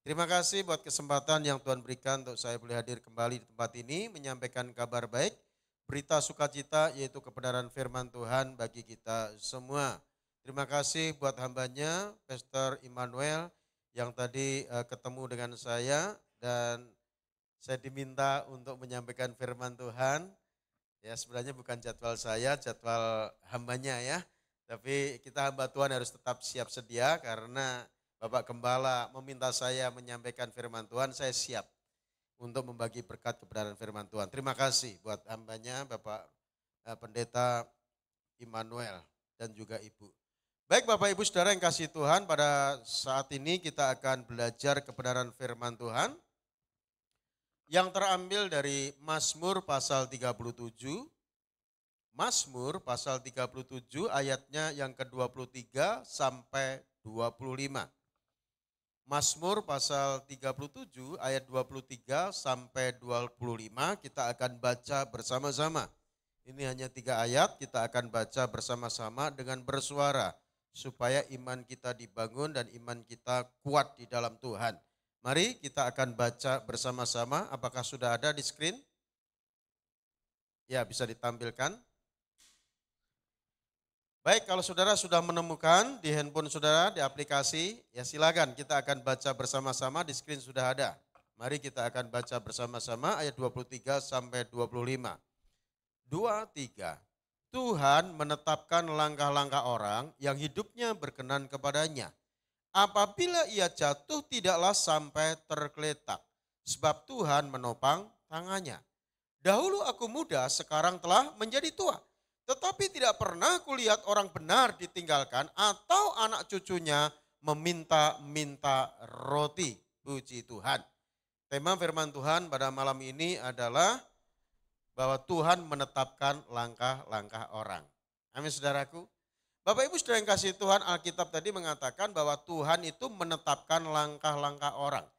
Terima kasih buat kesempatan yang Tuhan berikan untuk saya boleh hadir kembali di tempat ini menyampaikan kabar baik, berita sukacita yaitu kebenaran firman Tuhan bagi kita semua. Terima kasih buat hambanya, Pastor Immanuel yang tadi ketemu dengan saya dan saya diminta untuk menyampaikan firman Tuhan. Ya sebenarnya bukan jadwal saya, jadwal hambanya ya. Tapi kita hamba Tuhan harus tetap siap sedia karena Bapak Gembala meminta saya menyampaikan firman Tuhan, saya siap untuk membagi berkat kebenaran firman Tuhan. Terima kasih buat hambanya Bapak Pendeta Immanuel dan juga Ibu. Baik Bapak Ibu Saudara yang kasih Tuhan, pada saat ini kita akan belajar kebenaran firman Tuhan yang terambil dari Mazmur pasal 37. Mazmur pasal 37 ayatnya yang ke-23 sampai 25. Mazmur pasal 37 ayat 23 sampai 25 kita akan baca bersama-sama. Ini hanya 3 ayat, kita akan baca bersama-sama dengan bersuara supaya iman kita dibangun dan iman kita kuat di dalam Tuhan. Mari kita akan baca bersama-sama. Apakah sudah ada di screen? Ya, bisa ditampilkan. Baik, kalau saudara sudah menemukan di handphone saudara, di aplikasi, ya silakan kita akan baca bersama-sama, di screen sudah ada. Mari kita akan baca bersama-sama ayat 23 sampai 25. 23. Tuhan menetapkan langkah-langkah orang yang hidupnya berkenan kepadanya. Apabila ia jatuh tidaklah sampai tergeletak, sebab Tuhan menopang tangannya. Dahulu aku muda, sekarang telah menjadi tua. Tetapi tidak pernah kulihat orang benar ditinggalkan atau anak cucunya meminta-minta roti. Puji Tuhan. Tema firman Tuhan pada malam ini adalah bahwa Tuhan menetapkan langkah-langkah orang. Amin saudaraku. Bapak Ibu saudara yang kasih Tuhan, Alkitab tadi mengatakan bahwa Tuhan itu menetapkan langkah-langkah orang.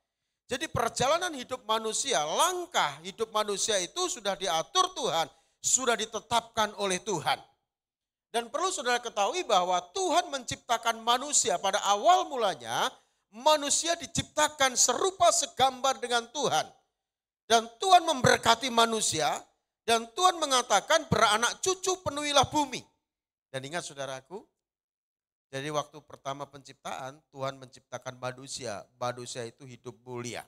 Jadi perjalanan hidup manusia, langkah hidup manusia itu sudah diatur Tuhan. Sudah ditetapkan oleh Tuhan. Dan perlu saudara ketahui bahwa Tuhan menciptakan manusia pada awal mulanya, manusia diciptakan serupa segambar dengan Tuhan. Dan Tuhan memberkati manusia, dan Tuhan mengatakan beranak cucu penuhilah bumi. Dan ingat saudaraku, jadi waktu pertama penciptaan Tuhan menciptakan manusia itu hidup mulia.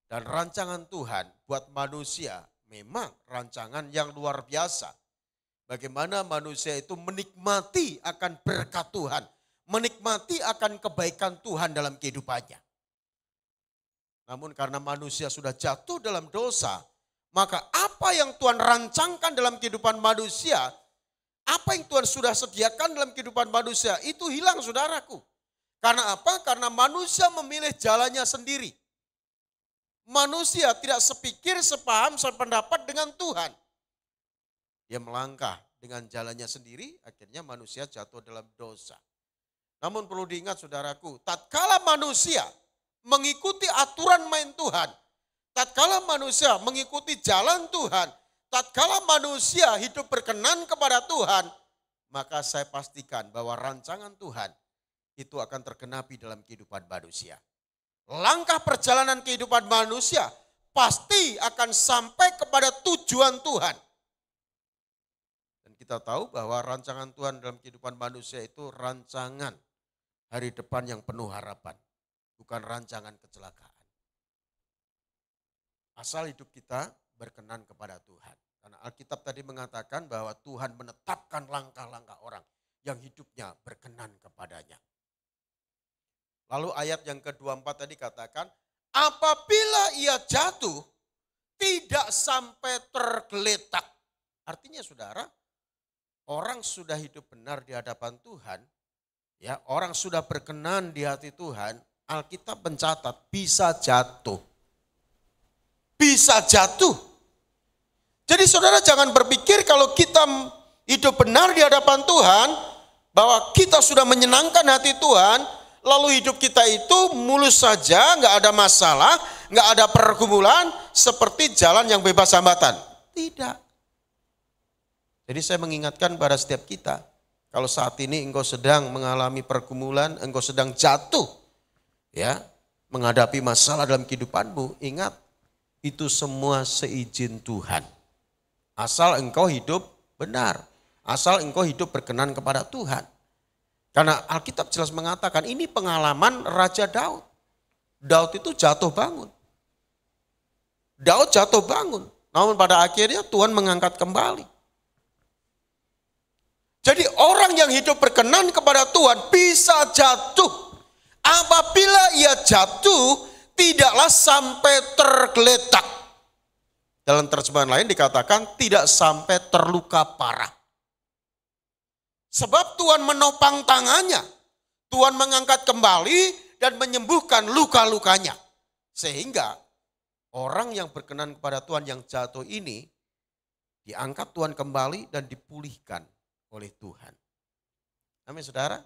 Dan rancangan Tuhan buat manusia memang rancangan yang luar biasa. Bagaimana manusia itu menikmati akan berkat Tuhan. Menikmati akan kebaikan Tuhan dalam kehidupannya. Namun karena manusia sudah jatuh dalam dosa, maka apa yang Tuhan rancangkan dalam kehidupan manusia, apa yang Tuhan sudah sediakan dalam kehidupan manusia, itu hilang saudaraku. Karena apa? Karena manusia memilih jalannya sendiri. Manusia tidak sepikir, sepaham, sependapat dengan Tuhan. Dia melangkah dengan jalannya sendiri, akhirnya manusia jatuh dalam dosa. Namun perlu diingat saudaraku, tatkala manusia mengikuti aturan main Tuhan, tatkala manusia mengikuti jalan Tuhan, tatkala manusia hidup berkenan kepada Tuhan, maka saya pastikan bahwa rancangan Tuhan itu akan tergenapi dalam kehidupan manusia. Langkah perjalanan kehidupan manusia pasti akan sampai kepada tujuan Tuhan. Dan kita tahu bahwa rancangan Tuhan dalam kehidupan manusia itu rancangan hari depan yang penuh harapan. Bukan rancangan kecelakaan. Asal hidup kita berkenan kepada Tuhan. Karena Alkitab tadi mengatakan bahwa Tuhan menetapkan langkah-langkah orang yang hidupnya berkenan kepadanya. Lalu ayat yang ke-24 tadi katakan, apabila ia jatuh, tidak sampai tergeletak. Artinya saudara, orang sudah hidup benar di hadapan Tuhan, ya orang sudah berkenan di hati Tuhan, Alkitab mencatat bisa jatuh. Bisa jatuh. Jadi saudara jangan berpikir kalau kita hidup benar di hadapan Tuhan, bahwa kita sudah menyenangkan hati Tuhan, lalu hidup kita itu mulus saja, nggak ada masalah, nggak ada pergumulan, seperti jalan yang bebas hambatan. Tidak. Jadi saya mengingatkan pada setiap kita, kalau saat ini engkau sedang mengalami pergumulan, engkau sedang jatuh, ya, menghadapi masalah dalam kehidupanmu, ingat itu semua seizin Tuhan. Asal engkau hidup benar, asal engkau hidup berkenan kepada Tuhan. Karena Alkitab jelas mengatakan ini pengalaman Raja Daud. Daud itu jatuh bangun. Daud jatuh bangun, namun pada akhirnya Tuhan mengangkat kembali. Jadi orang yang hidup berkenan kepada Tuhan bisa jatuh. Apabila ia jatuh, tidaklah sampai tergeletak. Dalam terjemahan lain dikatakan tidak sampai terluka parah. Sebab Tuhan menopang tangannya. Tuhan mengangkat kembali dan menyembuhkan luka-lukanya. Sehingga orang yang berkenan kepada Tuhan yang jatuh ini diangkat Tuhan kembali dan dipulihkan oleh Tuhan. Amin saudara.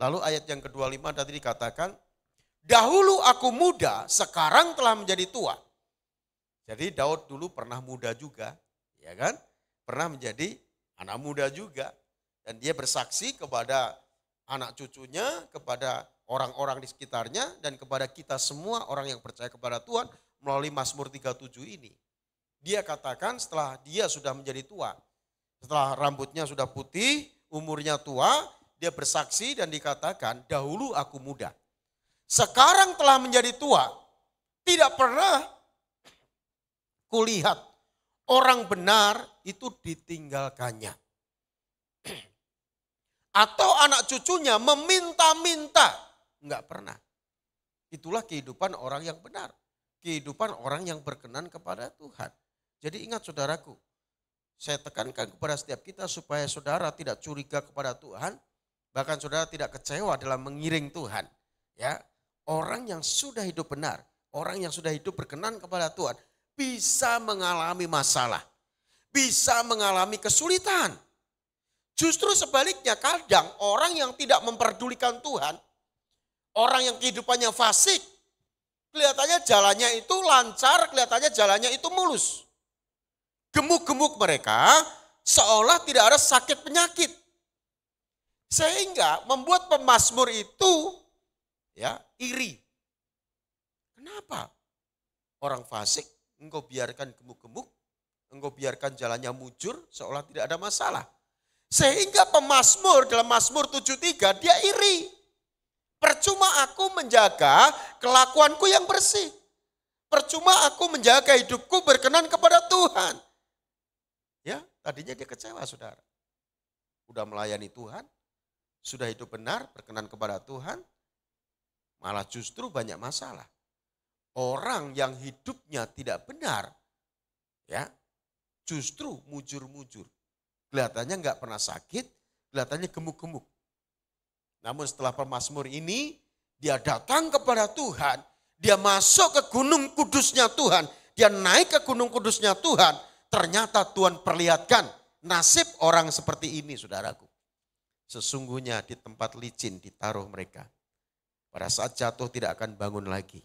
Lalu ayat yang ke-25 tadi dikatakan, dahulu aku muda, sekarang telah menjadi tua. Jadi Daud dulu pernah muda juga, ya kan? Pernah menjadi anak muda juga. Dan dia bersaksi kepada anak cucunya, kepada orang-orang di sekitarnya, dan kepada kita semua orang yang percaya kepada Tuhan melalui Mazmur 37 ini. Dia katakan setelah dia sudah menjadi tua, setelah rambutnya sudah putih, umurnya tua, dia bersaksi dan dikatakan, dahulu aku muda. Sekarang telah menjadi tua, tidak pernah kulihat orang benar itu ditinggalkannya. Atau anak cucunya meminta-minta, enggak pernah. Itulah kehidupan orang yang benar. Kehidupan orang yang berkenan kepada Tuhan. Jadi ingat saudaraku, saya tekankan kepada setiap kita supaya saudara tidak curiga kepada Tuhan, bahkan saudara tidak kecewa dalam mengiring Tuhan. Ya, orang yang sudah hidup benar, orang yang sudah hidup berkenan kepada Tuhan, bisa mengalami masalah, bisa mengalami kesulitan. Justru sebaliknya kadang orang yang tidak memperdulikan Tuhan, orang yang kehidupannya fasik, kelihatannya jalannya itu lancar, kelihatannya jalannya itu mulus. Gemuk-gemuk mereka seolah tidak ada sakit penyakit. Sehingga membuat pemazmur itu ya iri. Kenapa? Orang fasik engkau biarkan gemuk-gemuk, engkau biarkan jalannya mujur seolah tidak ada masalah. Sehingga pemazmur dalam Mazmur 73 dia iri. Percuma aku menjaga kelakuanku yang bersih. Percuma aku menjaga hidupku berkenan kepada Tuhan. Ya, tadinya dia kecewa saudara. Udah melayani Tuhan, sudah hidup benar, berkenan kepada Tuhan, malah justru banyak masalah. Orang yang hidupnya tidak benar, ya justru mujur-mujur. Kelihatannya nggak pernah sakit, kelihatannya gemuk-gemuk. Namun setelah pemazmur ini, dia datang kepada Tuhan, dia masuk ke gunung kudusnya Tuhan, dia naik ke gunung kudusnya Tuhan, ternyata Tuhan perlihatkan nasib orang seperti ini saudaraku. Sesungguhnya di tempat licin ditaruh mereka. Pada saat jatuh tidak akan bangun lagi.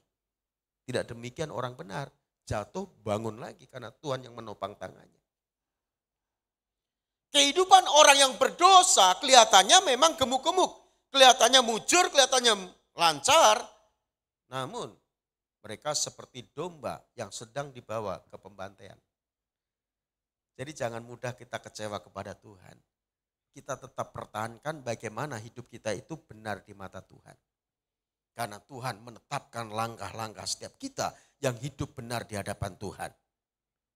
Tidak demikian orang benar. Jatuh bangun lagi karena Tuhan yang menopang tangannya. Kehidupan orang yang berdosa kelihatannya memang gemuk-gemuk. Kelihatannya mujur, kelihatannya lancar. Namun mereka seperti domba yang sedang dibawa ke pembantaian. Jadi jangan mudah kita kecewa kepada Tuhan. Kita tetap pertahankan bagaimana hidup kita itu benar di mata Tuhan. Karena Tuhan menetapkan langkah-langkah setiap kita yang hidup benar di hadapan Tuhan.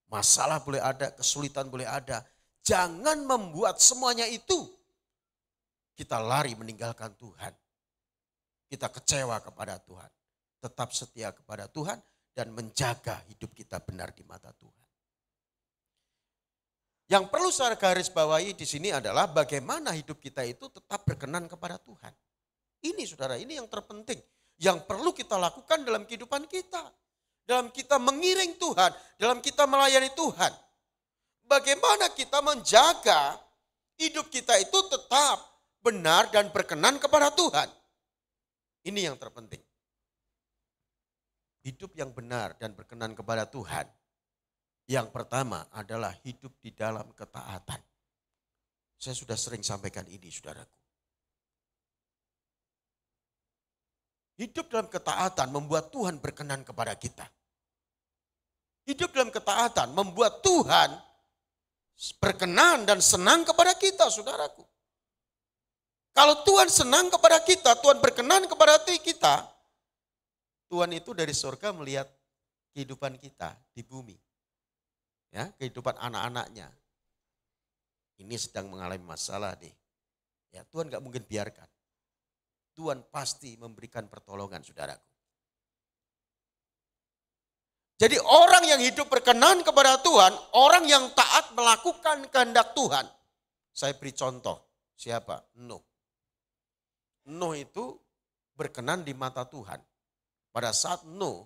Masalah boleh ada, kesulitan boleh ada. Jangan membuat semuanya itu kita lari meninggalkan Tuhan. Kita kecewa kepada Tuhan. Tetap setia kepada Tuhan dan menjaga hidup kita benar di mata Tuhan. Yang perlu saya garis bawahi di sini adalah bagaimana hidup kita itu tetap berkenan kepada Tuhan. Ini saudara, ini yang terpenting. Yang perlu kita lakukan dalam kehidupan kita. Dalam kita mengiring Tuhan, dalam kita melayani Tuhan. Bagaimana kita menjaga hidup kita itu tetap benar dan berkenan kepada Tuhan. Ini yang terpenting. Hidup yang benar dan berkenan kepada Tuhan. Yang pertama adalah hidup di dalam ketaatan. Saya sudah sering sampaikan ini saudaraku. Hidup dalam ketaatan membuat Tuhan berkenan kepada kita. Hidup dalam ketaatan membuat Tuhan berkenan dan senang kepada kita, saudaraku. Kalau Tuhan senang kepada kita, Tuhan berkenan kepada hati kita, Tuhan itu dari surga melihat kehidupan kita di bumi. Ya, kehidupan anak-anaknya. Ini sedang mengalami masalah nih. Ya, Tuhan gak mungkin biarkan. Tuhan pasti memberikan pertolongan, saudaraku. Jadi orang yang hidup berkenan kepada Tuhan, orang yang taat melakukan kehendak Tuhan. Saya beri contoh, siapa? Nuh. Nuh itu berkenan di mata Tuhan. Pada saat Nuh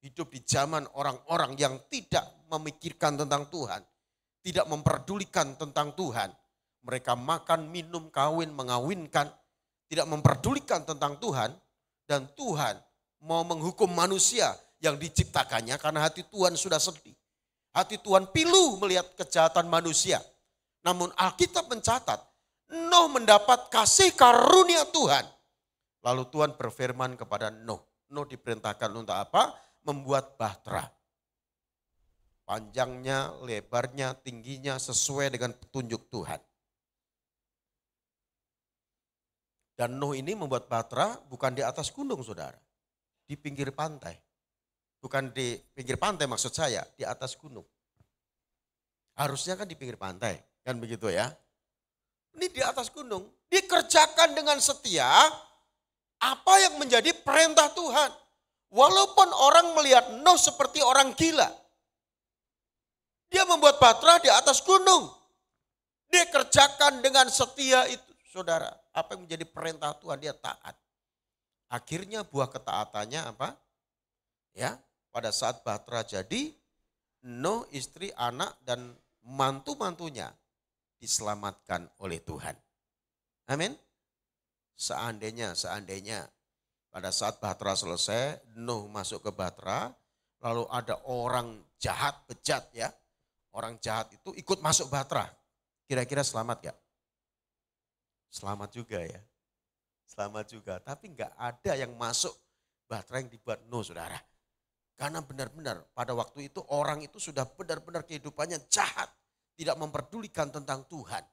hidup di zaman orang-orang yang tidak memikirkan tentang Tuhan, tidak memperdulikan tentang Tuhan. Mereka makan, minum, kawin, mengawinkan, tidak memperdulikan tentang Tuhan. Dan Tuhan mau menghukum manusia yang diciptakannya karena hati Tuhan sudah sedih. Hati Tuhan pilu melihat kejahatan manusia. Namun Alkitab mencatat, Nuh mendapat kasih karunia Tuhan. Lalu Tuhan berfirman kepada Nuh. Nuh diperintahkan untuk apa? Membuat bahtera. Panjangnya, lebarnya, tingginya sesuai dengan petunjuk Tuhan. Dan Nuh ini membuat bahtera bukan di atas gunung, saudara. Di pinggir pantai. Bukan di pinggir pantai maksud saya, di atas gunung. Harusnya kan di pinggir pantai, kan begitu ya. Ini di atas gunung, dikerjakan dengan setia apa yang menjadi perintah Tuhan. Walaupun orang melihat Nuh seperti orang gila. Dia membuat bahtera di atas gunung. Dia kerjakan dengan setia itu, saudara. Apa yang menjadi perintah Tuhan, dia taat. Akhirnya buah ketaatannya apa? Ya, pada saat bahtera jadi, Nuh, istri, anak, dan mantu-mantunya diselamatkan oleh Tuhan. Amin. Seandainya pada saat bahtera selesai, Nuh masuk ke bahtera, lalu ada orang jahat, bejat ya. Orang jahat itu ikut masuk bahtera. Kira-kira selamat gak? Selamat juga ya. Selamat juga, tapi enggak ada yang masuk bahtera yang dibuat Nuh, saudara. Karena benar-benar pada waktu itu orang itu sudah benar-benar kehidupannya jahat. Tidak memperdulikan tentang Tuhan.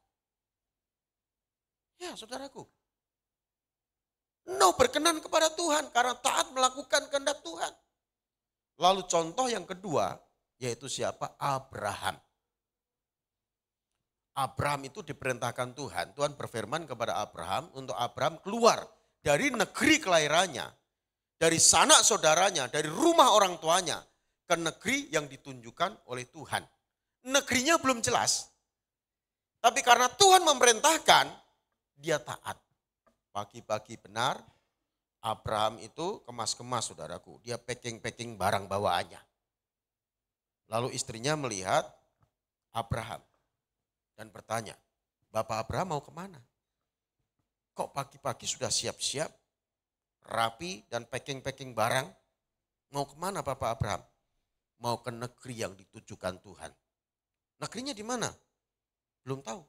Ya saudaraku. Nuh berkenan kepada Tuhan karena taat melakukan kehendak Tuhan. Lalu contoh yang kedua yaitu siapa? Abraham. Abraham itu diperintahkan Tuhan. Tuhan berfirman kepada Abraham untuk Abraham keluar dari negeri kelahirannya. Dari sanak saudaranya, dari rumah orang tuanya ke negeri yang ditunjukkan oleh Tuhan. Negerinya belum jelas. Tapi karena Tuhan memerintahkan, dia taat. Pagi-pagi benar, Abraham itu kemas-kemas saudaraku. Dia packing-packing barang bawaannya. Lalu istrinya melihat Abraham dan bertanya, Bapak Abraham mau kemana? Kok pagi-pagi sudah siap-siap, rapi dan packing-packing barang? Mau kemana Bapak Abraham? Mau ke negeri yang ditujukan Tuhan. Negerinya di mana? Belum tahu.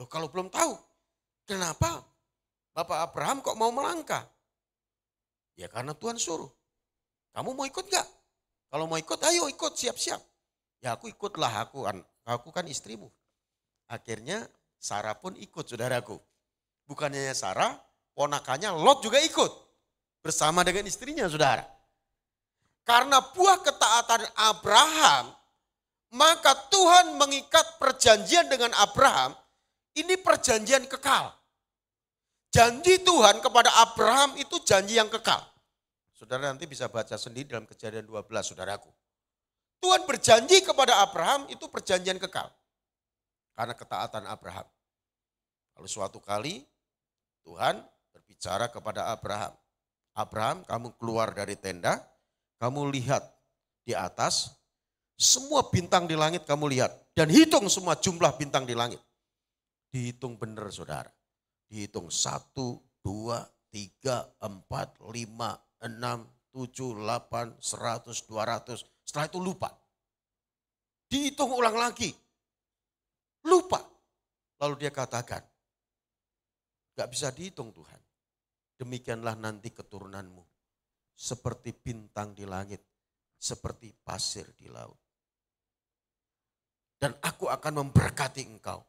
Loh kalau belum tahu, kenapa Bapak Abraham kok mau melangkah? Ya karena Tuhan suruh. Kamu mau ikut gak? Kalau mau ikut, ayo ikut, siap-siap. Ya aku ikutlah, aku kan istrimu. Akhirnya Sarah pun ikut, saudaraku. Bukan hanya Sarah, ponakannya Lot juga ikut. Bersama dengan istrinya, saudara. Karena buah ketaatan Abraham, maka Tuhan mengikat perjanjian dengan Abraham, ini perjanjian kekal. Janji Tuhan kepada Abraham itu janji yang kekal. Saudara nanti bisa baca sendiri dalam Kejadian 12, saudaraku. Tuhan berjanji kepada Abraham itu perjanjian kekal. Karena ketaatan Abraham. Lalu suatu kali Tuhan berbicara kepada Abraham. Abraham, kamu keluar dari tenda, kamu lihat di atas, semua bintang di langit kamu lihat. Dan hitung semua jumlah bintang di langit. Dihitung benar saudara. Dihitung 1, 2, 3, 4, 5, 6, 7, 8, 100, 200. Setelah itu lupa. Dihitung ulang lagi. Lupa. Lalu dia katakan, gak bisa dihitung Tuhan. demikianlah nanti keturunanmu. Seperti bintang di langit, seperti pasir di laut. Dan aku akan memberkati engkau.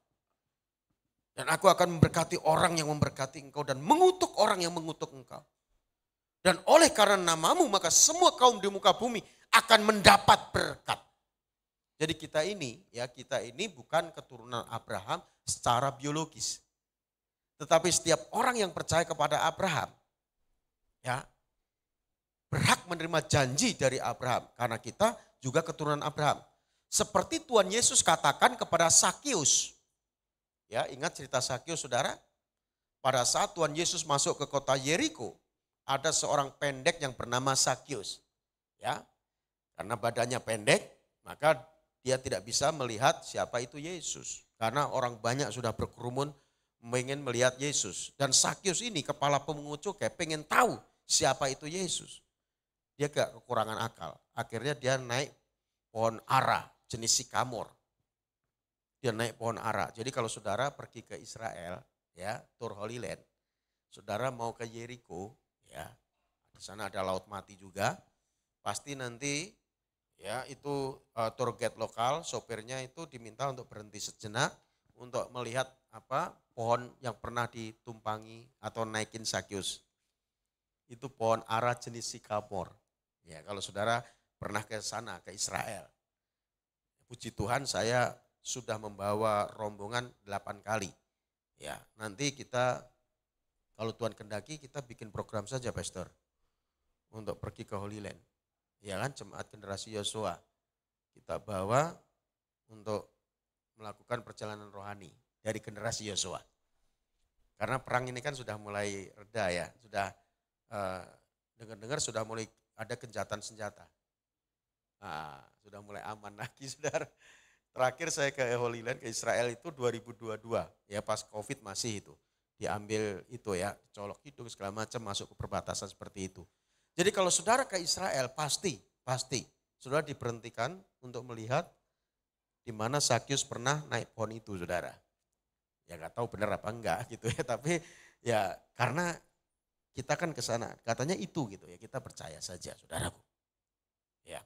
Dan aku akan memberkati orang yang memberkati engkau dan mengutuk orang yang mengutuk engkau. Dan oleh karena namamu maka semua kaum di muka bumi akan mendapat berkat. Jadi kita ini bukan keturunan Abraham secara biologis. Tetapi setiap orang yang percaya kepada Abraham, ya, berhak menerima janji dari Abraham. Karena kita juga keturunan Abraham. Seperti Tuhan Yesus katakan kepada Sakius. Ya, ingat cerita Sakius, saudara? Pada saat Tuhan Yesus masuk ke kota Yeriko, ada seorang pendek yang bernama Sakius. Ya, karena badannya pendek, maka dia tidak bisa melihat siapa itu Yesus. Karena orang banyak sudah berkerumun ingin melihat Yesus. Dan Sakius ini kepala pemungut cukai pengen tahu siapa itu Yesus. Dia gak kekurangan akal. Akhirnya dia naik pohon ara jenis sikamor. Dia naik pohon ara. Jadi kalau saudara pergi ke Israel, ya, tur Holy Land, saudara mau ke Yeriko, ya, di sana ada Laut Mati juga. Pasti nanti ya itu tour guide lokal, sopirnya itu diminta untuk berhenti sejenak untuk melihat pohon yang pernah ditumpangi atau naikin Sakius. Itu pohon ara jenis sikamor. Ya, kalau saudara pernah ke sana, ke Israel. Puji Tuhan saya sudah membawa rombongan 8 kali. Ya, nanti kita kalau Tuhan kendaki kita bikin program saja, Pastor. Untuk pergi ke Holy Land. Ya kan, jemaat generasi Yosua. Kita bawa untuk melakukan perjalanan rohani dari generasi Yosua. Karena perang ini kan sudah mulai reda ya, sudah dengar-dengar sudah mulai ada gencatan senjata. Nah, sudah mulai aman lagi, saudara. Terakhir saya ke Holy Land, ke Israel itu 2022, ya pas COVID masih itu. Diambil itu ya, colok hidung segala macam masuk ke perbatasan seperti itu. Jadi kalau saudara ke Israel pasti saudara diberhentikan untuk melihat di mana Sakius pernah naik pohon itu, saudara. Ya nggak tahu benar apa enggak gitu ya, tapi ya karena kita kan ke sana, katanya itu gitu ya, kita percaya saja, saudaraku. Ya.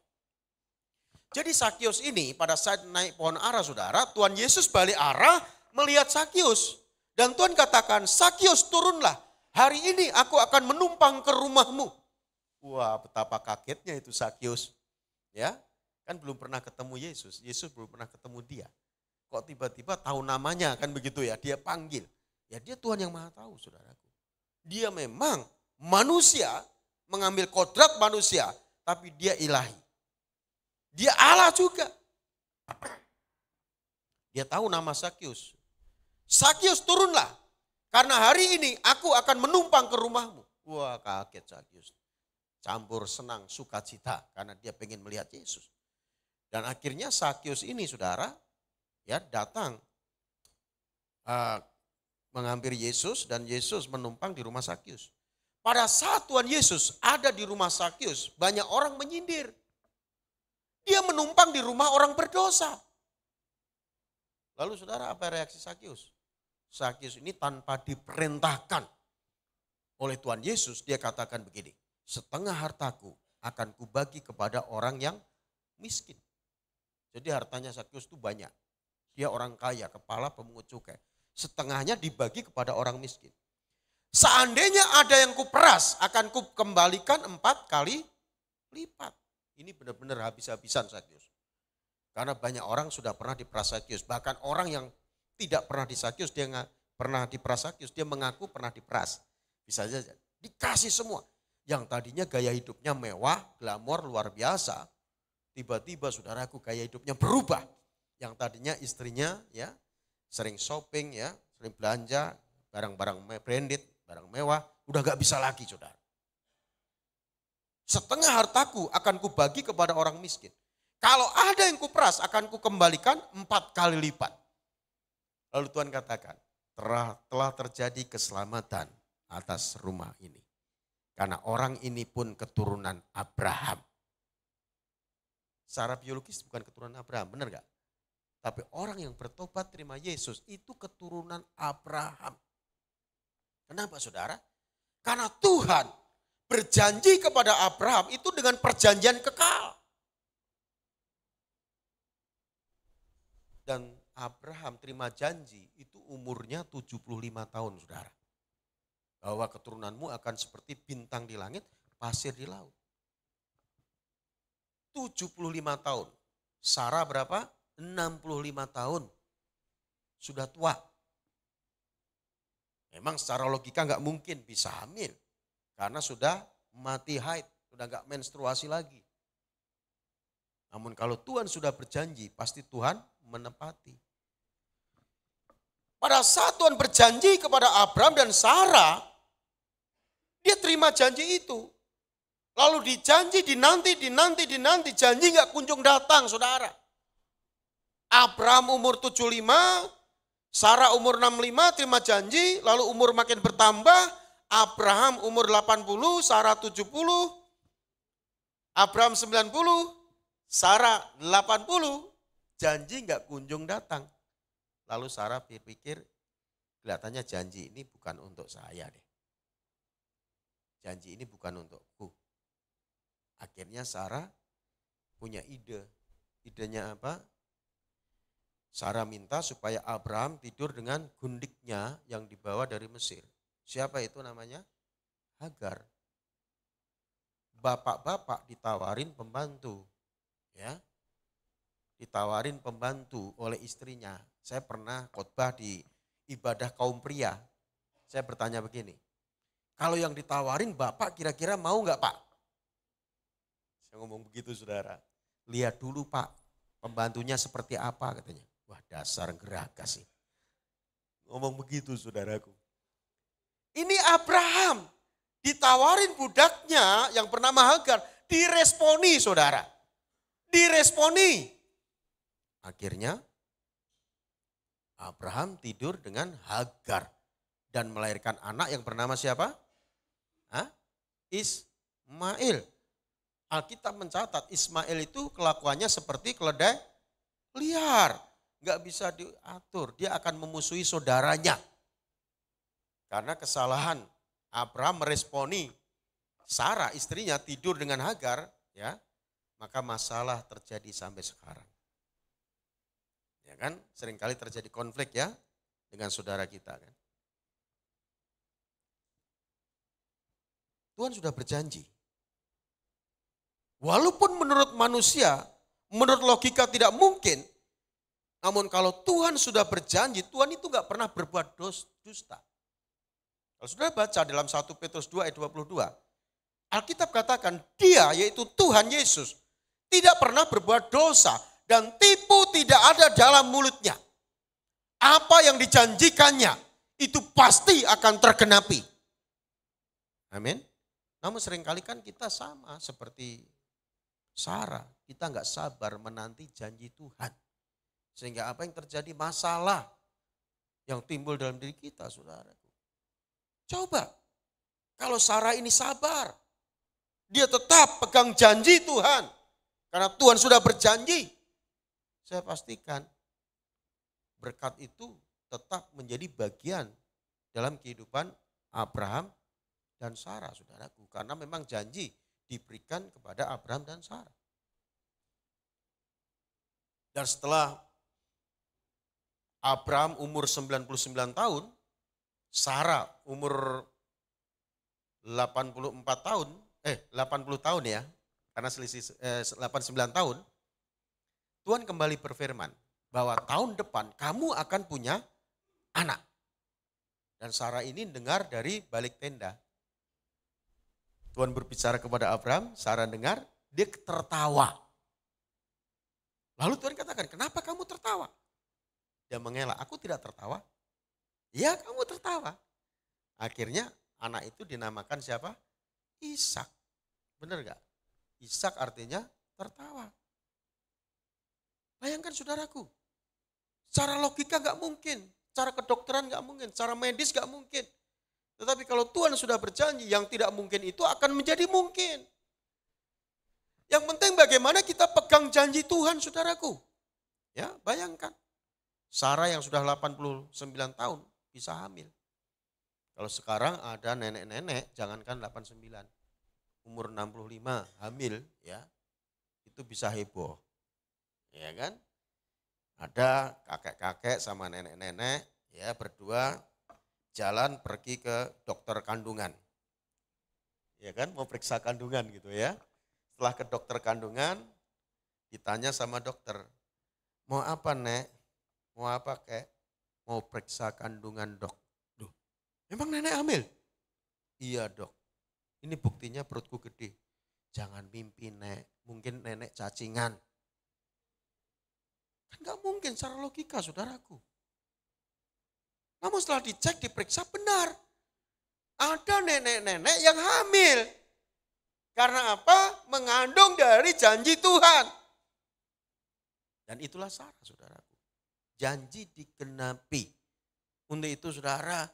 Jadi Sakius ini pada saat naik pohon ara, saudara, Tuhan Yesus balik arah melihat Sakius. Dan Tuhan katakan, Sakius turunlah, hari ini aku akan menumpang ke rumahmu. Wah, betapa kagetnya itu Sakius. Ya, kan belum pernah ketemu Yesus, Yesus belum pernah ketemu dia. Kok tiba-tiba tahu namanya, kan begitu ya, dia panggil. Ya dia Tuhan yang maha tahu, saudaraku. Dia memang manusia, mengambil kodrat manusia, tapi dia ilahi. Dia Allah juga. Dia tahu nama Sakius. Sakius turunlah, karena hari ini aku akan menumpang ke rumahmu. Wah, kaget Sakius. Campur senang, sukacita, karena dia pengen melihat Yesus. Dan akhirnya Sakius ini, saudara, ya datang menghampiri Yesus dan Yesus menumpang di rumah Sakius. Pada saat Tuhan Yesus ada di rumah Sakius, banyak orang menyindir. Dia menumpang di rumah orang berdosa. Lalu saudara, apa reaksi Sakius? Sakius ini tanpa diperintahkan oleh Tuhan Yesus, dia katakan begini, setengah hartaku akan kubagi kepada orang yang miskin. Jadi hartanya Sakius itu banyak. Dia orang kaya, kepala pemungut cukai. Setengahnya dibagi kepada orang miskin. Seandainya ada yang kuperas, akan kukembalikan 4 kali lipat. Ini benar-benar habis-habisan Sakius. Karena banyak orang sudah pernah diperas Sakius. Bahkan orang yang tidak pernah disakius, dia pernah diperas Sakius, dia mengaku pernah diperas. Bisa saja dikasih semua. Yang tadinya gaya hidupnya mewah, glamor, luar biasa. Tiba-tiba saudaraku gaya hidupnya berubah. Yang tadinya istrinya ya sering shopping ya, sering belanja, barang-barang branded, barang mewah, udah gak bisa lagi saudara. Setengah hartaku akan kubagi kepada orang miskin. Kalau ada yang kuperas akan kukembalikan 4 kali lipat. Lalu Tuhan katakan, telah terjadi keselamatan atas rumah ini. Karena orang ini pun keturunan Abraham. Secara biologis bukan keturunan Abraham, benar gak? Tapi orang yang bertobat terima Yesus itu keturunan Abraham. Kenapa saudara? Karena Tuhan berjanji kepada Abraham itu dengan perjanjian kekal. Dan Abraham terima janji itu umurnya 75 tahun, saudara. Bahwa keturunanmu akan seperti bintang di langit, pasir di laut. 75 tahun. Sarah berapa? 65 tahun. Sudah tua. Memang secara logika nggak mungkin bisa hamil. Karena sudah mati haid, sudah nggak menstruasi lagi. Namun kalau Tuhan sudah berjanji, pasti Tuhan menepati. Pada saat Tuhan berjanji kepada Abraham dan Sarah, dia terima janji itu. Lalu dinanti, janji nggak kunjung datang, saudara. Abraham umur 75, Sarah umur 65, terima janji, lalu umur makin bertambah, Abraham umur 80, Sarah 70, Abraham 90, Sarah 80, janji nggak kunjung datang. Lalu Sarah pikir, kelihatannya janji ini bukan untuk saya deh. Janji ini bukan untukku. Akhirnya Sarah punya ide. Idenya apa? Sarah minta supaya Abraham tidur dengan gundiknya yang dibawa dari Mesir. Siapa itu namanya? Hagar. Bapak-bapak ditawarin pembantu. Ya, ditawarin pembantu oleh istrinya. Saya pernah khotbah di ibadah kaum pria. Saya bertanya begini, kalau yang ditawarin bapak kira-kira mau nggak pak? Saya ngomong begitu saudara. Lihat dulu pak, pembantunya seperti apa katanya. Wah dasar geragas sih. Ngomong begitu saudaraku. Ini Abraham ditawarin budaknya yang bernama Hagar. Diresponi saudara. Diresponi. Akhirnya Abraham tidur dengan Hagar. Dan melahirkan anak yang bernama siapa? Ismail. Alkitab mencatat Ismail itu kelakuannya seperti keledai liar. Nggak bisa diatur. Dia akan memusuhi saudaranya. Karena kesalahan Abraham meresponi Sarah istrinya tidur dengan Hagar. Ya, maka masalah terjadi sampai sekarang. Ya kan, seringkali terjadi konflik ya dengan saudara kita kan. Tuhan sudah berjanji. Walaupun menurut manusia, menurut logika tidak mungkin, namun kalau Tuhan sudah berjanji, Tuhan itu gak pernah berbuat dusta. Kalau sudah baca dalam 1 Petrus 2 ayat 22, Alkitab katakan dia yaitu Tuhan Yesus tidak pernah berbuat dosa dan tipu tidak ada dalam mulutnya. Apa yang dijanjikannya itu pasti akan tergenapi. Amin. Namun seringkali kan kita sama seperti Sarah. Kita nggak sabar menanti janji Tuhan. Sehingga apa yang terjadi masalah yang timbul dalam diri kita saudaraku. Coba kalau Sarah ini sabar. Dia tetap pegang janji Tuhan. Karena Tuhan sudah berjanji. Saya pastikan berkat itu tetap menjadi bagian dalam kehidupan Abraham dan Sarah, saudaraku. Karena memang janji diberikan kepada Abraham dan Sarah. Dan setelah Abraham umur 99 tahun, Sarah umur 80 tahun ya, karena selisih 89 tahun, Tuhan kembali berfirman bahwa tahun depan kamu akan punya anak. Dan Sarah ini dengar dari balik tenda. Tuhan berbicara kepada Abraham, Sarah dengar, dia tertawa. Lalu Tuhan katakan, kenapa kamu tertawa? Dia mengelak, aku tidak tertawa. Ya kamu tertawa. Akhirnya anak itu dinamakan siapa? Ishak. Benar gak? Ishak artinya tertawa. Bayangkan saudaraku, secara logika gak mungkin, secara kedokteran gak mungkin, secara medis gak mungkin. Tetapi kalau Tuhan sudah berjanji, yang tidak mungkin itu akan menjadi mungkin. Yang penting bagaimana kita pegang janji Tuhan saudaraku. Ya, bayangkan. Sarah yang sudah 89 tahun bisa hamil. Kalau sekarang ada nenek-nenek, jangankan 89, umur 65 hamil ya, itu bisa heboh. Ya kan? Ada kakek-kakek sama nenek-nenek ya berdua jalan pergi ke dokter kandungan. Ya kan, mau periksa kandungan gitu ya. Setelah ke dokter kandungan, ditanya sama dokter, mau apa nek? Mau apa kek? Mau periksa kandungan dok. Duh, memang nenek hamil? Iya dok, ini buktinya perutku gede. Jangan mimpi nek, mungkin nenek cacingan. Kan gak mungkin secara logika saudaraku. Namun setelah dicek, diperiksa benar. Ada nenek-nenek yang hamil. Karena apa? Mengandung dari janji Tuhan. Dan itulah Sarah saudaraku. Janji digenapi. Untuk itu saudara,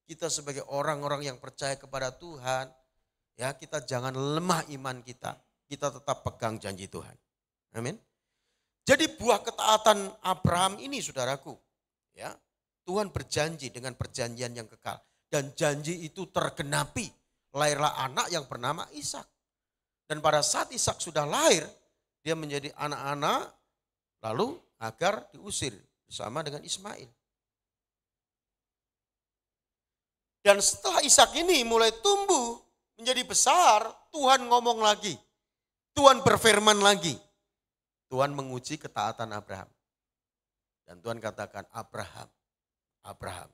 kita sebagai orang-orang yang percaya kepada Tuhan, ya kita jangan lemah iman kita. Kita tetap pegang janji Tuhan. Amin. Jadi buah ketaatan Abraham ini saudaraku, ya Tuhan berjanji dengan perjanjian yang kekal. Dan janji itu tergenapi. Lahirlah anak yang bernama Ishak. Dan pada saat Ishak sudah lahir, dia menjadi anak-anak, lalu Hagar diusir bersama dengan Ismail. Dan setelah Ishak ini mulai tumbuh, menjadi besar, Tuhan ngomong lagi. Tuhan berfirman lagi. Tuhan menguji ketaatan Abraham. Dan Tuhan katakan, Abraham, Abraham,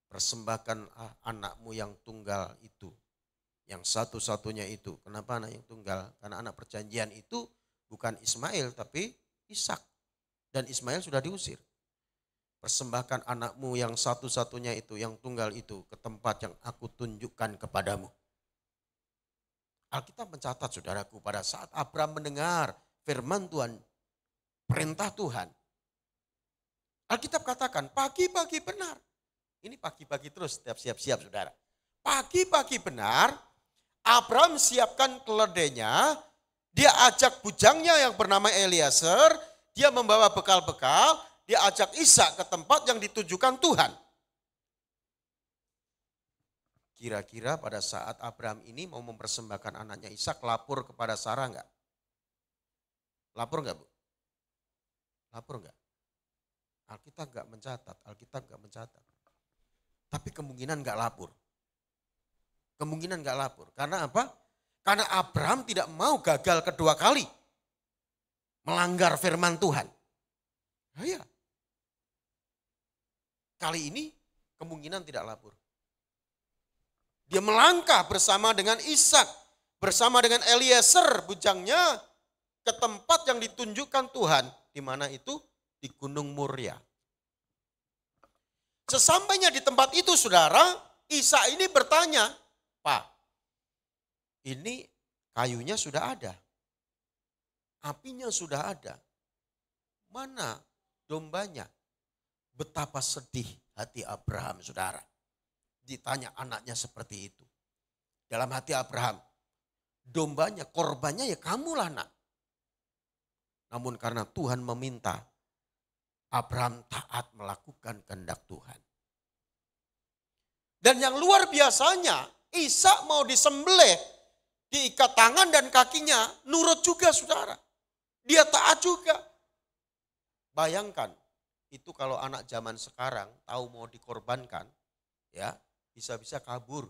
persembahkan anakmu yang tunggal itu. Yang satu-satunya itu. Kenapa anak yang tunggal? Karena anak perjanjian itu bukan Ismail tapi Ishak. Dan Ismail sudah diusir. Persembahkan anakmu yang satu-satunya itu, yang tunggal itu ke tempat yang aku tunjukkan kepadamu. Alkitab mencatat saudaraku pada saat Abraham mendengar firman Tuhan, perintah Tuhan. Alkitab katakan pagi-pagi benar. Ini pagi-pagi terus setiap siap-siap saudara. Pagi-pagi benar, Abraham siapkan keledainya, dia ajak bujangnya yang bernama Eliezer, dia membawa bekal-bekal, dia ajak Ishak ke tempat yang ditujukan Tuhan. Kira-kira pada saat Abraham ini mau mempersembahkan anaknya Ishak, lapor kepada Sarah enggak? Lapor enggak Bu? Lapor enggak? Alkitab enggak mencatat, Alkitab enggak mencatat. Tapi kemungkinan enggak lapor. Kemungkinan enggak lapor. Karena apa? Karena Abraham tidak mau gagal kedua kali. Melanggar firman Tuhan. Nah, ya. Kali ini kemungkinan tidak lapor. Dia melangkah bersama dengan Ishak, bersama dengan Eliezer bujangnya ke tempat yang ditunjukkan Tuhan. Di mana itu? Di Gunung Moria. Sesampainya di tempat itu saudara, Ishak ini bertanya, Pak, ini kayunya sudah ada. Apinya sudah ada. Mana dombanya? Betapa sedih hati Abraham saudara. Ditanya anaknya seperti itu. Dalam hati Abraham, dombanya, korbannya ya kamulah nak. Namun karena Tuhan meminta, Abraham taat melakukan kehendak Tuhan. Dan yang luar biasanya, Ishak mau disembelih, diikat tangan dan kakinya, nurut juga saudara. Dia taat juga. Bayangkan, itu kalau anak zaman sekarang tahu mau dikorbankan, ya bisa-bisa kabur.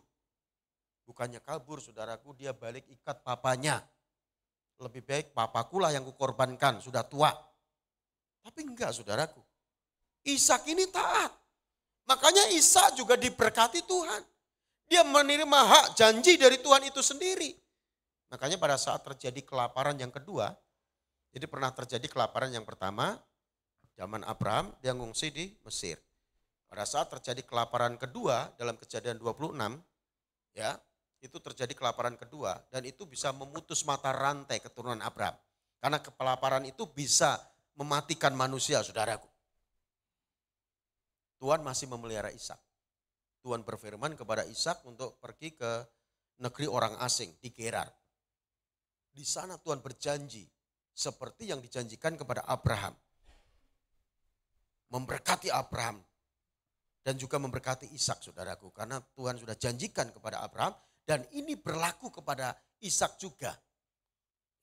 Bukannya kabur saudaraku, dia balik ikat papanya. Lebih baik papakulah yang kukorbankan, sudah tua. Tapi enggak saudaraku. Ishak ini taat. Makanya Ishak juga diberkati Tuhan. Dia menerima hak janji dari Tuhan itu sendiri. Makanya pada saat terjadi kelaparan yang kedua, jadi pernah terjadi kelaparan yang pertama, zaman Abraham dia ngungsi di Mesir. Pada saat terjadi kelaparan kedua dalam Kejadian 26, ya itu terjadi kelaparan kedua dan itu bisa memutus mata rantai keturunan Abraham. Karena kelaparan itu bisa mematikan manusia saudaraku. Tuhan masih memelihara Ishak. Tuhan berfirman kepada Ishak untuk pergi ke negeri orang asing di Gerar. Di sana Tuhan berjanji seperti yang dijanjikan kepada Abraham. Memberkati Abraham Dan juga memberkati Ishak, saudaraku. Karena Tuhan sudah janjikan kepada Abraham. Dan ini berlaku kepada Ishak juga.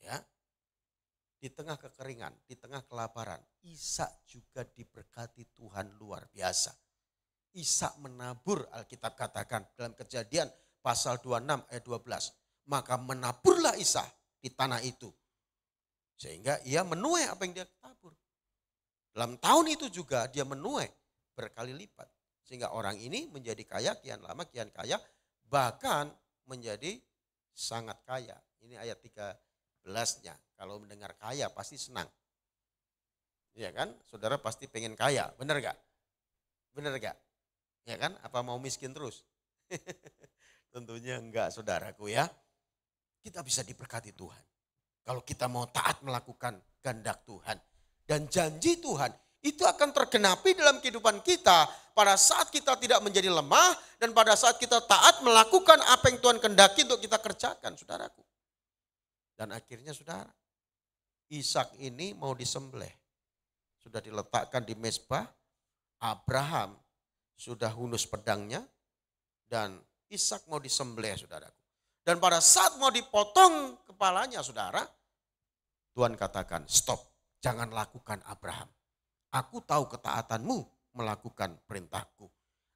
Ya, di tengah kekeringan, di tengah kelaparan, Ishak juga diberkati Tuhan luar biasa. Ishak menabur, Alkitab katakan dalam Kejadian pasal 26 ayat 12. Maka menaburlah Ishak di tanah itu. Sehingga ia menuai apa yang dia tabur. Dalam tahun itu juga dia menuai berkali lipat. Sehingga orang ini menjadi kaya, kian lama kian kaya, bahkan menjadi sangat kaya. Ini ayat 13-nya. Kalau mendengar kaya pasti senang. Iya kan? Saudara pasti pengen kaya, benar gak? Benar gak? Ya kan? Apa mau miskin terus? Tentunya enggak, saudaraku ya. Kita bisa diberkati Tuhan. Kalau kita mau taat melakukan kehendak Tuhan. Dan janji Tuhan itu akan tergenapi dalam kehidupan kita pada saat kita tidak menjadi lemah dan pada saat kita taat melakukan apa yang Tuhan kehendaki untuk kita kerjakan, saudaraku. Dan akhirnya saudara, Ishak ini mau disembelih. Sudah diletakkan di mezbah, Abraham sudah hunus pedangnya dan Ishak mau disembelih, saudaraku. Dan pada saat mau dipotong kepalanya, saudara, Tuhan katakan, stop, jangan lakukan Abraham. Aku tahu ketaatanmu melakukan perintahku.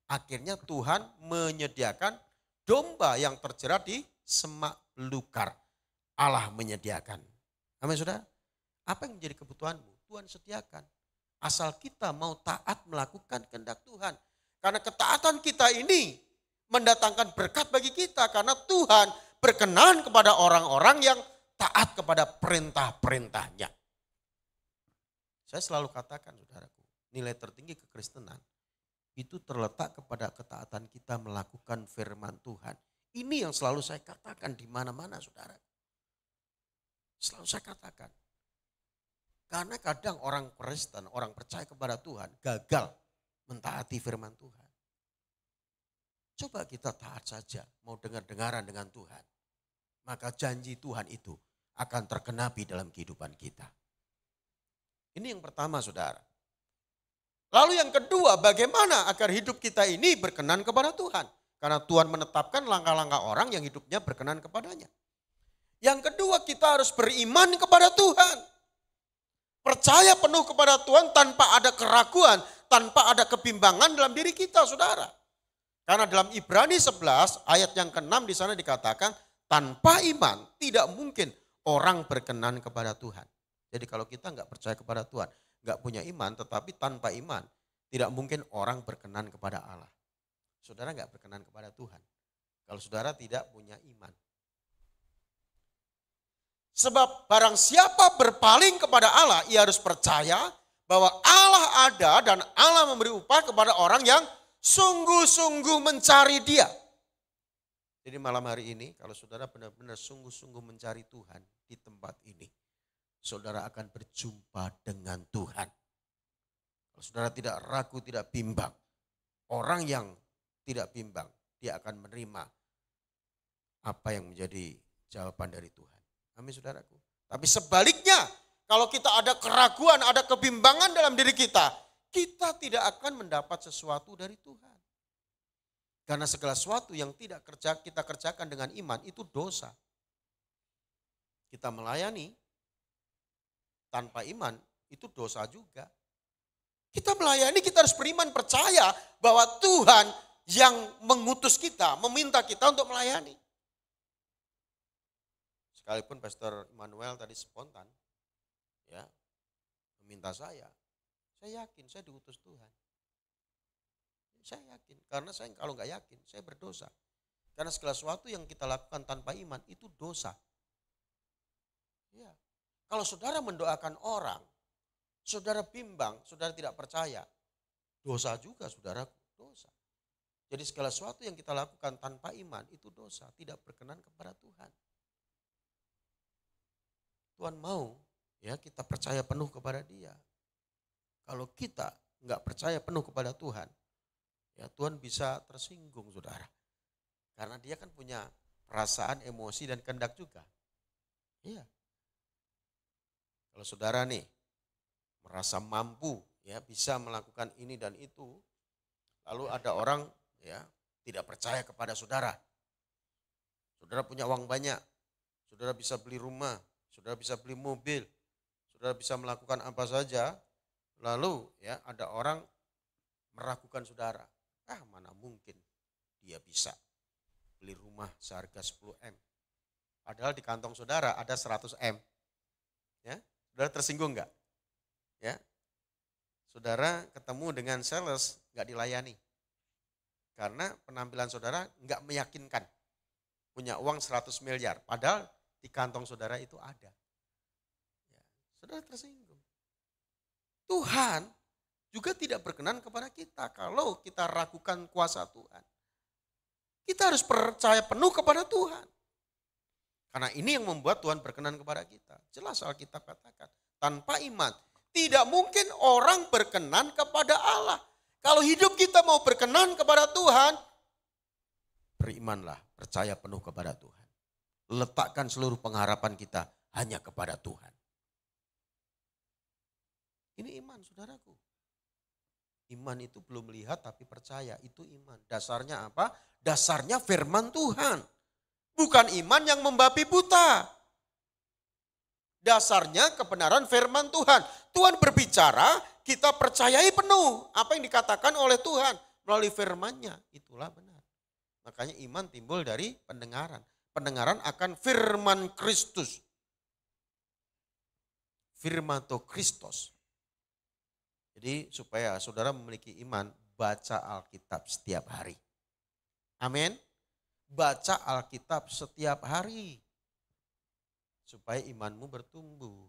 Akhirnya Tuhan menyediakan domba yang terjerat di semak belukar. Allah menyediakan. Amin, saudara. Apa yang menjadi kebutuhanmu? Tuhan sediakan. Asal kita mau taat melakukan kehendak Tuhan. Karena ketaatan kita ini mendatangkan berkat bagi kita. Karena Tuhan berkenan kepada orang-orang yang taat kepada perintah-perintahnya. Saya selalu katakan, saudaraku, nilai tertinggi kekristenan itu terletak kepada ketaatan kita melakukan firman Tuhan. Ini yang selalu saya katakan di mana-mana, saudara. Selalu saya katakan. Karena kadang orang Kristen, orang percaya kepada Tuhan gagal mentaati firman Tuhan. Coba kita taat saja, mau dengar-dengaran dengan Tuhan. Maka janji Tuhan itu akan tergenapi dalam kehidupan kita. Ini yang pertama, saudara. Lalu yang kedua, bagaimana agar hidup kita ini berkenan kepada Tuhan? Karena Tuhan menetapkan langkah-langkah orang yang hidupnya berkenan kepadanya. Yang kedua, kita harus beriman kepada Tuhan. Percaya penuh kepada Tuhan tanpa ada keraguan, tanpa ada kebimbangan dalam diri kita, saudara. Karena dalam Ibrani 11 ayat yang ke-6 di sana dikatakan, tanpa iman tidak mungkin orang berkenan kepada Tuhan. Jadi kalau kita nggak percaya kepada Tuhan, nggak punya iman, tetapi tanpa iman, tidak mungkin orang berkenan kepada Allah. Saudara nggak berkenan kepada Tuhan, kalau saudara tidak punya iman. Sebab barang siapa berpaling kepada Allah, ia harus percaya bahwa Allah ada dan Allah memberi upah kepada orang yang sungguh-sungguh mencari Dia. Jadi malam hari ini, kalau saudara benar-benar sungguh-sungguh mencari Tuhan di tempat ini, saudara akan berjumpa dengan Tuhan. Kalau saudara tidak ragu, tidak bimbang. Orang yang tidak bimbang, dia akan menerima apa yang menjadi jawaban dari Tuhan. Amin, saudaraku. Tapi sebaliknya, kalau kita ada keraguan, ada kebimbangan dalam diri kita tidak akan mendapat sesuatu dari Tuhan. Karena segala sesuatu yang tidak kita kerjakan dengan iman itu dosa. Kita melayani tanpa iman itu dosa juga. Kita melayani, kita harus beriman, percaya bahwa Tuhan yang mengutus kita, meminta kita untuk melayani. Sekalipun Pastor Immanuel tadi spontan, ya, meminta saya yakin saya diutus Tuhan. Saya yakin, karena saya kalau nggak yakin, saya berdosa. Karena segala sesuatu yang kita lakukan tanpa iman itu dosa. Ya. Kalau saudara mendoakan orang, saudara bimbang, saudara tidak percaya, dosa juga, saudara, dosa. Jadi segala sesuatu yang kita lakukan tanpa iman itu dosa, tidak berkenan kepada Tuhan. Tuhan mau ya kita percaya penuh kepada Dia. Kalau kita nggak percaya penuh kepada Tuhan, ya Tuhan bisa tersinggung, saudara. Karena Dia kan punya perasaan, emosi, dan kehendak juga. Iya. Kalau saudara nih merasa mampu ya bisa melakukan ini dan itu, Lalu ada orang ya tidak percaya kepada saudara. Saudara punya uang banyak, saudara bisa beli rumah, saudara bisa beli mobil, saudara bisa melakukan apa saja. Lalu ya ada orang meragukan saudara. Mana mungkin dia bisa beli rumah seharga 10 M. Padahal di kantong saudara ada 100 M. Ya, saudara tersinggung enggak? Ya. Saudara ketemu dengan sales enggak dilayani. Karena penampilan saudara enggak meyakinkan. Punya uang 100 miliar, padahal di kantong saudara itu ada. Ya, saudara tersinggung. Tuhan juga tidak berkenan kepada kita kalau kita ragukan kuasa Tuhan. Kita harus percaya penuh kepada Tuhan. Karena ini yang membuat Tuhan berkenan kepada kita. Jelas Alkitab katakan, tanpa iman tidak mungkin orang berkenan kepada Allah. Kalau hidup kita mau berkenan kepada Tuhan, berimanlah, percaya penuh kepada Tuhan. Letakkan seluruh pengharapan kita hanya kepada Tuhan. Ini iman, saudaraku. Iman itu belum melihat tapi percaya, itu iman. Dasarnya apa? Dasarnya firman Tuhan. Bukan iman yang membabi buta. Dasarnya kebenaran firman Tuhan. Tuhan berbicara, kita percayai penuh. Apa yang dikatakan oleh Tuhan melalui firman-Nya, itulah benar. Makanya iman timbul dari pendengaran. Pendengaran akan firman Kristus. Firmato Kristus. Jadi supaya saudara memiliki iman, baca Alkitab setiap hari. Amin. Baca Alkitab setiap hari. Supaya imanmu bertumbuh.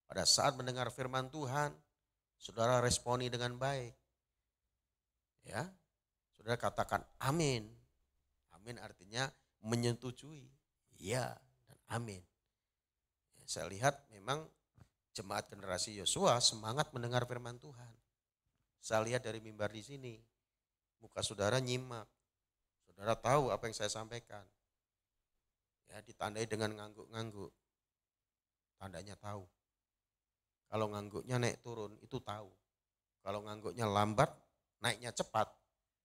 Pada saat mendengar firman Tuhan, saudara responi dengan baik. Ya, saudara katakan amin. Amin artinya menyetujui. Iya dan amin. Ya, saya lihat memang jemaat generasi Yosua semangat mendengar firman Tuhan. Saya lihat dari mimbar di sini, muka saudara nyimak. Saudara tahu apa yang saya sampaikan. Ya, ditandai dengan ngangguk-ngangguk. Tandanya tahu. Kalau ngangguknya naik turun, itu tahu. Kalau ngangguknya lambat, naiknya cepat,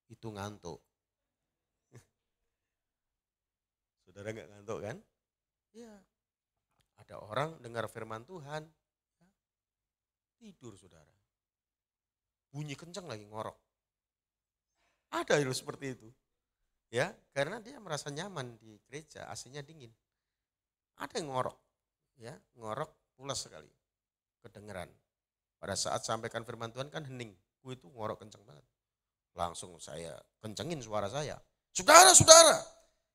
itu ngantuk. Saudara nggak ngantuk kan? Iya. Ada orang dengar firman Tuhan, tidur saudara. Bunyi kencang lagi ngorok. Ada yang seperti itu. Ya, karena dia merasa nyaman di gereja, AC-nya dingin. Ada yang ngorok. Ya, ngorok pulas sekali. Kedengeran. Pada saat sampaikan firman Tuhan kan hening. Itu ngorok kencang banget. Langsung saya kencengin suara saya. Saudara,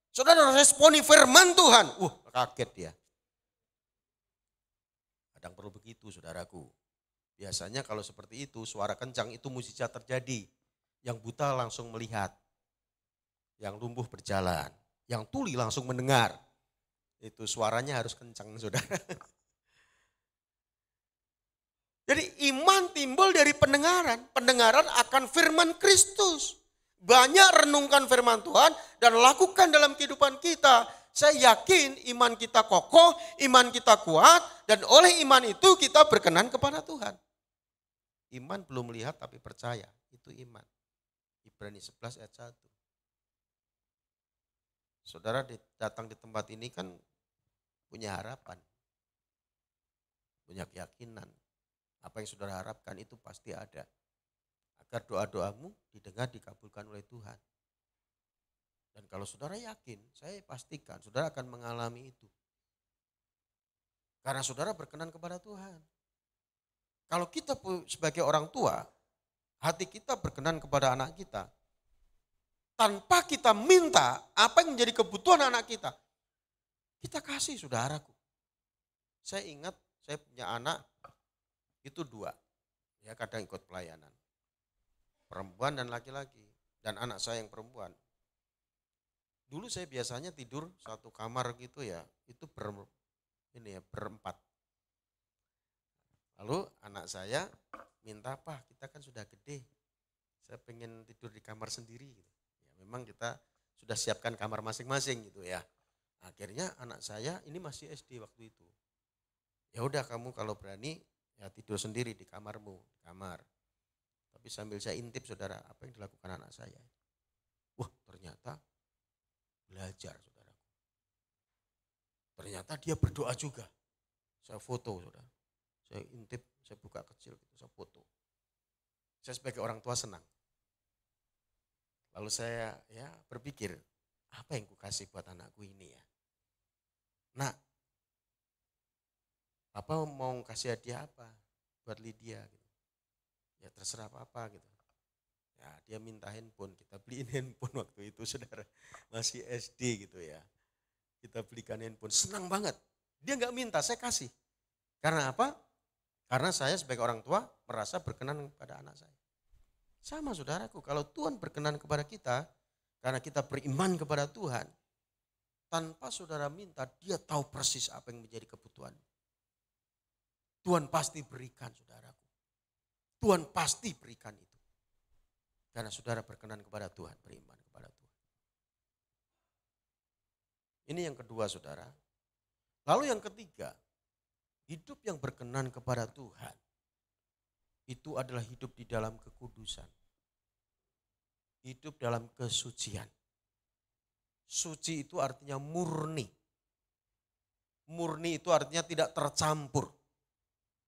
saudara responi firman Tuhan. Kaget dia. Kadang perlu begitu saudaraku. Biasanya kalau seperti itu, suara kencang itu mukjizat terjadi. Yang buta langsung melihat. Yang lumpuh berjalan. Yang tuli langsung mendengar. Itu suaranya harus kencang saudara. Jadi iman timbul dari pendengaran. Pendengaran akan firman Kristus. Banyak renungkan firman Tuhan dan lakukan dalam kehidupan kita. Saya yakin iman kita kokoh, iman kita kuat, dan oleh iman itu kita berkenan kepada Tuhan. Iman belum melihat tapi percaya, itu iman. Ibrani 11 ayat 1. Saudara datang di tempat ini kan punya harapan, punya keyakinan. Apa yang saudara harapkan itu pasti ada. Agar doa-doamu didengar, dikabulkan oleh Tuhan. Dan kalau saudara yakin, saya pastikan saudara akan mengalami itu. Karena saudara berkenan kepada Tuhan. Kalau kita sebagai orang tua, hati kita berkenan kepada anak kita. Tanpa kita minta apa yang menjadi kebutuhan anak kita. Kita kasih saudaraku. Saya ingat saya punya anak itu 2. Ya kadang ikut pelayanan. Perempuan dan laki-laki. Dan anak saya yang perempuan. Dulu saya biasanya tidur satu kamar gitu ya. Itu berempat. Lalu anak saya minta, "Pak, kita kan sudah gede. Saya pengen tidur di kamar sendiri." Ya, memang kita sudah siapkan kamar masing-masing gitu ya. Akhirnya anak saya ini masih SD waktu itu. Ya udah kamu kalau berani ya tidur sendiri di kamarmu, kamar. Tapi sambil saya intip saudara, apa yang dilakukan anak saya. Wah ternyata belajar saudara. Ternyata dia berdoa juga. Saya foto saudara. Saya intip, saya buka kecil, saya foto. Saya sebagai orang tua senang. Lalu saya berpikir, apa yang kukasih buat anakku ini ya. Nah, apa mau kasih hadiah apa buat Lydia gitu. Ya terserah apa gitu. Ya dia minta handphone, kita beliin handphone waktu itu saudara. Masih SD gitu ya. Kita belikan handphone, senang banget. Dia nggak minta, saya kasih. Karena apa? Karena saya sebagai orang tua merasa berkenan kepada anak saya. Sama saudaraku, kalau Tuhan berkenan kepada kita, karena kita beriman kepada Tuhan, tanpa saudara minta, dia tahu persis apa yang menjadi kebutuhan. Tuhan pasti berikan saudaraku. Tuhan pasti berikan itu. Karena saudara berkenan kepada Tuhan, beriman kepada Tuhan. Ini yang kedua saudara. Lalu yang ketiga, hidup yang berkenan kepada Tuhan. Itu adalah hidup di dalam kekudusan. Hidup dalam kesucian. Suci itu artinya murni. Murni itu artinya tidak tercampur.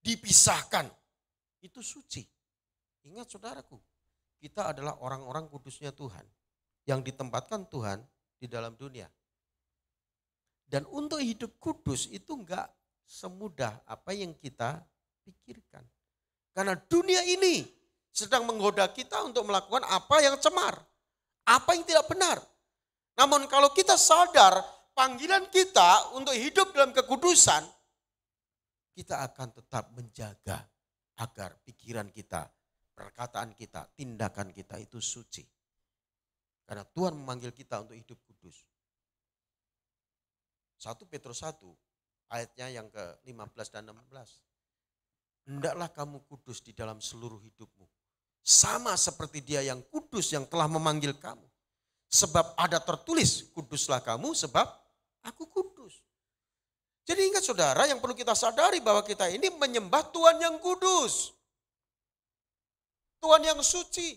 Dipisahkan. Itu suci. Ingat saudaraku, kita adalah orang-orang kudusnya Tuhan. Yang ditempatkan Tuhan di dalam dunia. Dan untuk hidup kudus itu enggak semudah apa yang kita pikirkan. Karena dunia ini sedang menggoda kita untuk melakukan apa yang cemar, apa yang tidak benar. Namun kalau kita sadar panggilan kita untuk hidup dalam kekudusan, kita akan tetap menjaga agar pikiran kita, perkataan kita, tindakan kita itu suci. Karena Tuhan memanggil kita untuk hidup kudus. 1 Petrus 1 ayatnya yang ke-15 dan 16. Hendaklah kamu kudus di dalam seluruh hidupmu. Sama seperti dia yang kudus yang telah memanggil kamu. Sebab ada tertulis, kuduslah kamu sebab aku kudus. Jadi ingat saudara, yang perlu kita sadari bahwa kita ini menyembah Tuhan yang kudus. Tuhan yang suci.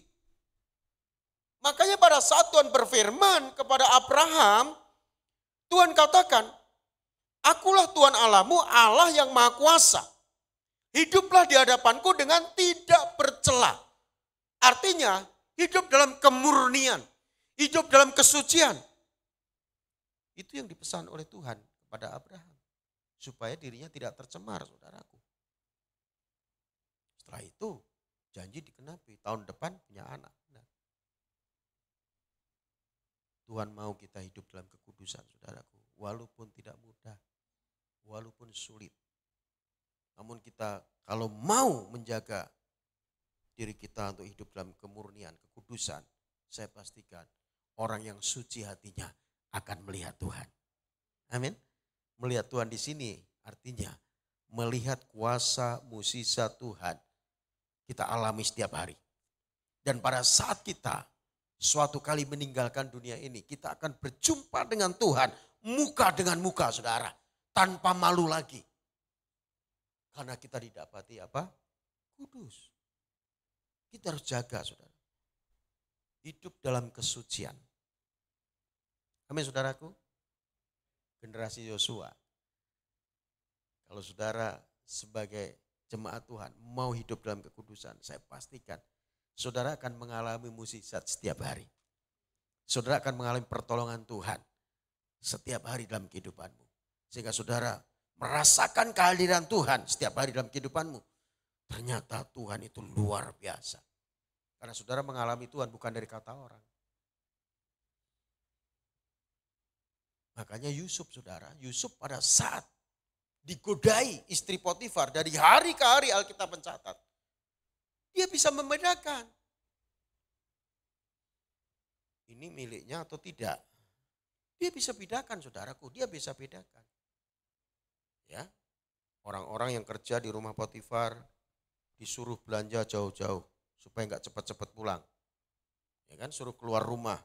Makanya pada saat Tuhan berfirman kepada Abraham, Tuhan katakan, akulah Tuhan Allahmu, Allah yang maha kuasa. Hiduplah di hadapanku dengan tidak bercela. Artinya hidup dalam kemurnian, hidup dalam kesucian. Itu yang dipesan oleh Tuhan kepada Abraham. Supaya dirinya tidak tercemar saudaraku. Setelah itu janji dikenapi, tahun depan punya anak. Nah, Tuhan mau kita hidup dalam kekudusan saudaraku. Walaupun tidak mudah, walaupun sulit. Namun kita kalau mau menjaga diri kita untuk hidup dalam kemurnian, kekudusan, saya pastikan orang yang suci hatinya akan melihat Tuhan. Amin. Melihat Tuhan di sini artinya melihat kuasa mukjizat Tuhan kita alami setiap hari. Dan pada saat kita suatu kali meninggalkan dunia ini, kita akan berjumpa dengan Tuhan muka dengan muka saudara. Tanpa malu lagi. Karena kita didapati apa? Kudus. Kita harus jaga saudara. Hidup dalam kesucian. Amin saudaraku. Generasi Yosua. Kalau saudara sebagai jemaat Tuhan mau hidup dalam kekudusan, saya pastikan saudara akan mengalami mukjizat setiap hari. Saudara akan mengalami pertolongan Tuhan setiap hari dalam kehidupanmu. Sehingga saudara merasakan kehadiran Tuhan setiap hari dalam kehidupanmu. Ternyata Tuhan itu luar biasa. Karena saudara mengalami Tuhan bukan dari kata orang. Makanya Yusuf saudara, Yusuf pada saat digodai istri Potifar dari hari ke hari Alkitab mencatat. Dia bisa membedakan. Ini miliknya atau tidak. Dia bisa bedakan saudaraku, dia bisa bedakan. Ya, orang-orang yang kerja di rumah Potifar disuruh belanja jauh-jauh supaya nggak cepat-cepat pulang. Ya kan, suruh keluar rumah.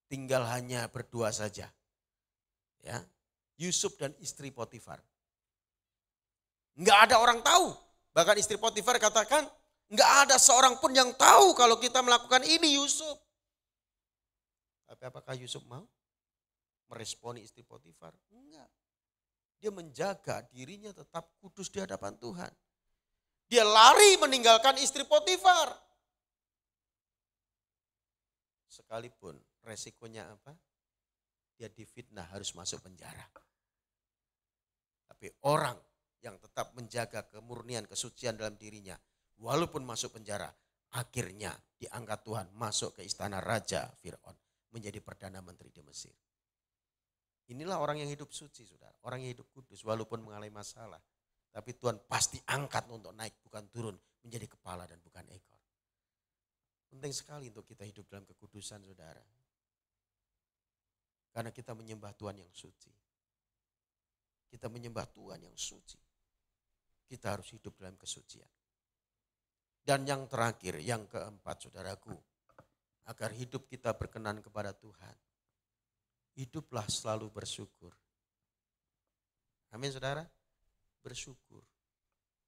Tinggal hanya berdua saja. Ya, Yusuf dan istri Potifar. Nggak ada orang tahu. Bahkan istri Potifar katakan, Enggak ada seorang pun yang tahu kalau kita melakukan ini Yusuf. Tapi apakah Yusuf mau meresponi istri Potifar? Enggak. Dia menjaga dirinya tetap kudus di hadapan Tuhan. Dia lari meninggalkan istri Potifar. Sekalipun resikonya apa? Dia difitnah harus masuk penjara. Tapi orang yang tetap menjaga kemurnian kesucian dalam dirinya, walaupun masuk penjara, akhirnya diangkat Tuhan masuk ke istana Raja Fir'aun, menjadi Perdana Menteri di Mesir. Inilah orang yang hidup suci, saudara. Orang yang hidup kudus walaupun mengalami masalah. Tapi Tuhan pasti angkat untuk naik, bukan turun, menjadi kepala dan bukan ekor. Penting sekali untuk kita hidup dalam kekudusan, saudara. Karena kita menyembah Tuhan yang suci. Kita menyembah Tuhan yang suci. Kita harus hidup dalam kesucian. Dan yang terakhir, yang keempat, saudaraku. Agar hidup kita berkenan kepada Tuhan. Hiduplah selalu bersyukur. Amin, saudara. Bersyukur.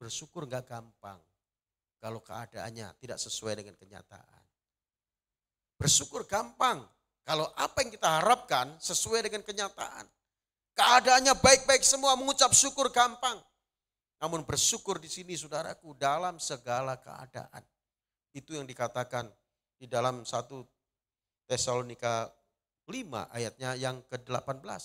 Bersyukur enggak gampang kalau keadaannya tidak sesuai dengan kenyataan. Bersyukur gampang kalau apa yang kita harapkan sesuai dengan kenyataan. Keadaannya baik-baik semua, mengucap syukur gampang. Namun bersyukur di sini saudaraku dalam segala keadaan. Itu yang dikatakan di dalam 1 Tesalonika 5 ayatnya yang ke-18.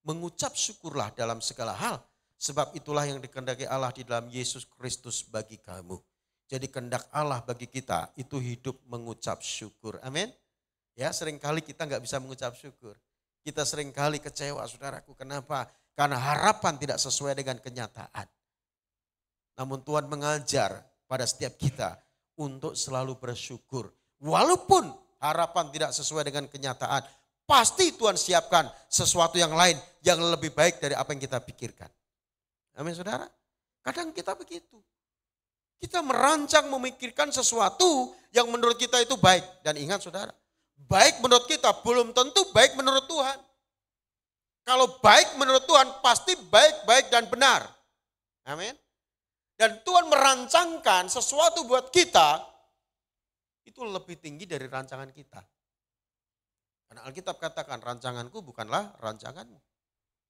Mengucap syukurlah dalam segala hal. Sebab itulah yang dikehendaki Allah di dalam Yesus Kristus bagi kamu. Jadi kehendak Allah bagi kita itu hidup mengucap syukur. Amin. Ya, seringkali kita nggak bisa mengucap syukur. Kita seringkali kecewa, saudaraku. Kenapa? Karena harapan tidak sesuai dengan kenyataan. Namun Tuhan mengajar pada setiap kita untuk selalu bersyukur. Walaupun harapan tidak sesuai dengan kenyataan, pasti Tuhan siapkan sesuatu yang lain yang lebih baik dari apa yang kita pikirkan. Amin, saudara. Kadang kita begitu. Kita merancang memikirkan sesuatu yang menurut kita itu baik. Dan ingat saudara, baik menurut kita belum tentu baik menurut Tuhan. Kalau baik menurut Tuhan pasti baik-baik dan benar. Amin. Dan Tuhan merancangkan sesuatu buat kita itu lebih tinggi dari rancangan kita. Karena Alkitab katakan rancanganku bukanlah rancanganmu.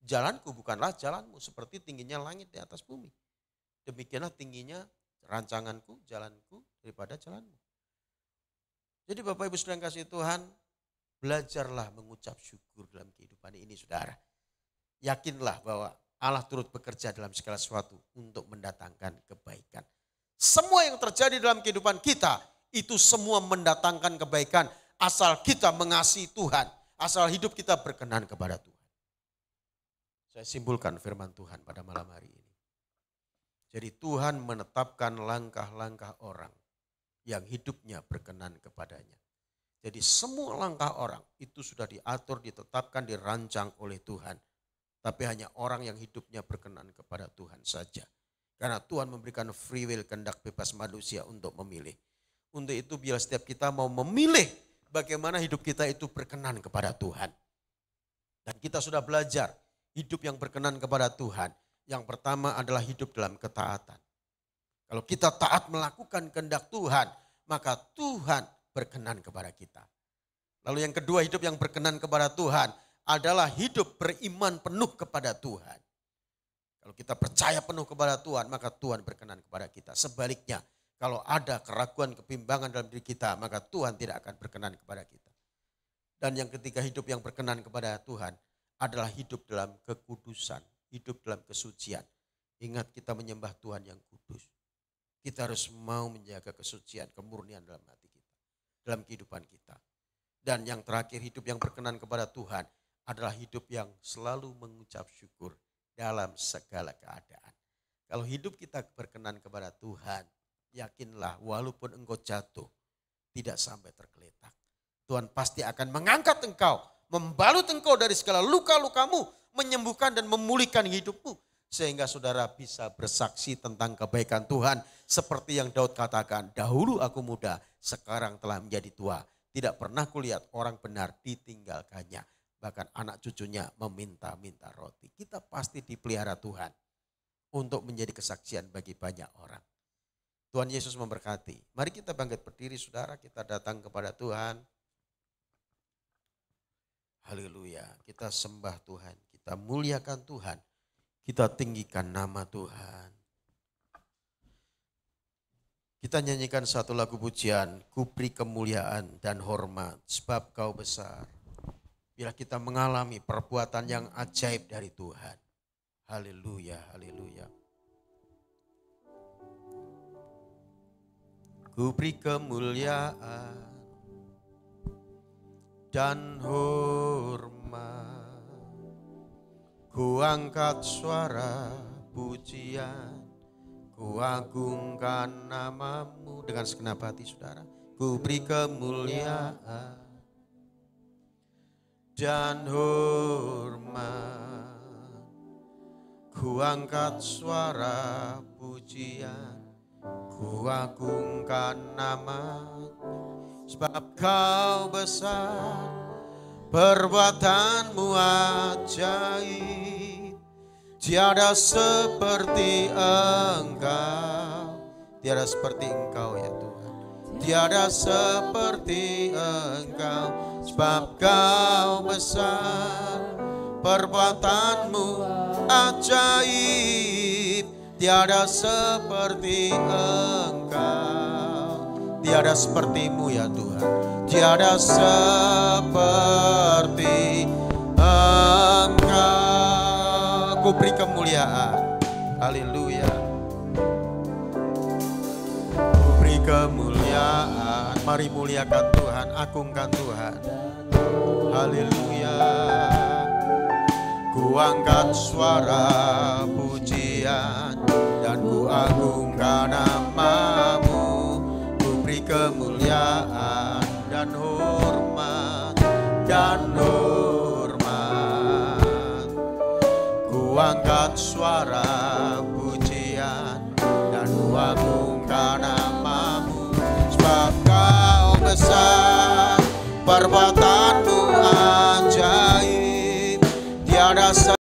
Jalanku bukanlah jalanmu, seperti tingginya langit di atas bumi. Demikianlah tingginya rancanganku, jalanku daripada jalanmu. Jadi Bapak Ibu Saudara yang kasih Tuhan, belajarlah mengucap syukur dalam kehidupan ini saudara. Yakinlah bahwa Allah turut bekerja dalam segala sesuatu untuk mendatangkan kebaikan. Semua yang terjadi dalam kehidupan kita, itu semua mendatangkan kebaikan asal kita mengasihi Tuhan, asal hidup kita berkenan kepada Tuhan. Saya simpulkan firman Tuhan pada malam hari ini. Jadi Tuhan menetapkan langkah-langkah orang yang hidupnya berkenan kepadanya. Jadi semua langkah orang itu sudah diatur, ditetapkan, dirancang oleh Tuhan. Tapi hanya orang yang hidupnya berkenan kepada Tuhan saja. Karena Tuhan memberikan free will, kehendak bebas manusia untuk memilih. Untuk itu biar setiap kita mau memilih bagaimana hidup kita itu berkenan kepada Tuhan. Dan kita sudah belajar. Hidup yang berkenan kepada Tuhan. Yang pertama adalah hidup dalam ketaatan. Kalau kita taat melakukan kehendak Tuhan, maka Tuhan berkenan kepada kita. Lalu yang kedua, hidup yang berkenan kepada Tuhan adalah hidup beriman penuh kepada Tuhan. Kalau kita percaya penuh kepada Tuhan, maka Tuhan berkenan kepada kita. Sebaliknya, kalau ada keraguan, kebimbangan dalam diri kita, maka Tuhan tidak akan berkenan kepada kita. Dan yang ketiga, hidup yang berkenan kepada Tuhan adalah hidup dalam kekudusan, hidup dalam kesucian. Ingat, kita menyembah Tuhan yang kudus. Kita harus mau menjaga kesucian, kemurnian dalam hati kita, dalam kehidupan kita. Dan yang terakhir, hidup yang berkenan kepada Tuhan adalah hidup yang selalu mengucap syukur dalam segala keadaan. Kalau hidup kita berkenan kepada Tuhan, yakinlah walaupun engkau jatuh, tidak sampai tergeletak. Tuhan pasti akan mengangkat engkau, membalut engkau dari segala luka-lukamu, menyembuhkan dan memulihkan hidupmu. Sehingga saudara bisa bersaksi tentang kebaikan Tuhan. Seperti yang Daud katakan, dahulu aku muda, sekarang telah menjadi tua. Tidak pernah kulihat orang benar ditinggalkannya. Bahkan anak cucunya meminta-minta roti. Kita pasti dipelihara Tuhan untuk menjadi kesaksian bagi banyak orang. Tuhan Yesus memberkati. Mari kita bangkit berdiri saudara, kita datang kepada Tuhan. Haleluya, kita sembah Tuhan, kita muliakan Tuhan, kita tinggikan nama Tuhan. Kita nyanyikan satu lagu pujian, ku beri kemuliaan dan hormat sebab kau besar. Bila kita mengalami perbuatan yang ajaib dari Tuhan. Haleluya, haleluya. Ku beri kemuliaan dan hormat, ku angkat suara pujian, ku agungkan namamu. Dengan segenap hati saudara, ku beri kemuliaan dan hormat, ku angkat suara pujian, ku agungkan namamu. Sebab kau besar, perbuatanmu ajaib, tiada seperti engkau, tiada seperti engkau ya Tuhan, tiada seperti engkau. Sebab kau besar, perbuatanmu ajaib, tiada seperti engkau. Tiada sepertimu ya Tuhan, tiada seperti engkau. Ku beri kemuliaan, haleluya. Ku beri kemuliaan, mari muliakan Tuhan, agungkan Tuhan, haleluya. Ku angkat suara pujian dan ku agungkan namamu. Kemuliaan dan hormat, ku angkat suara pujian dan ku agungkan namamu. Sebab kau besar, perbuatan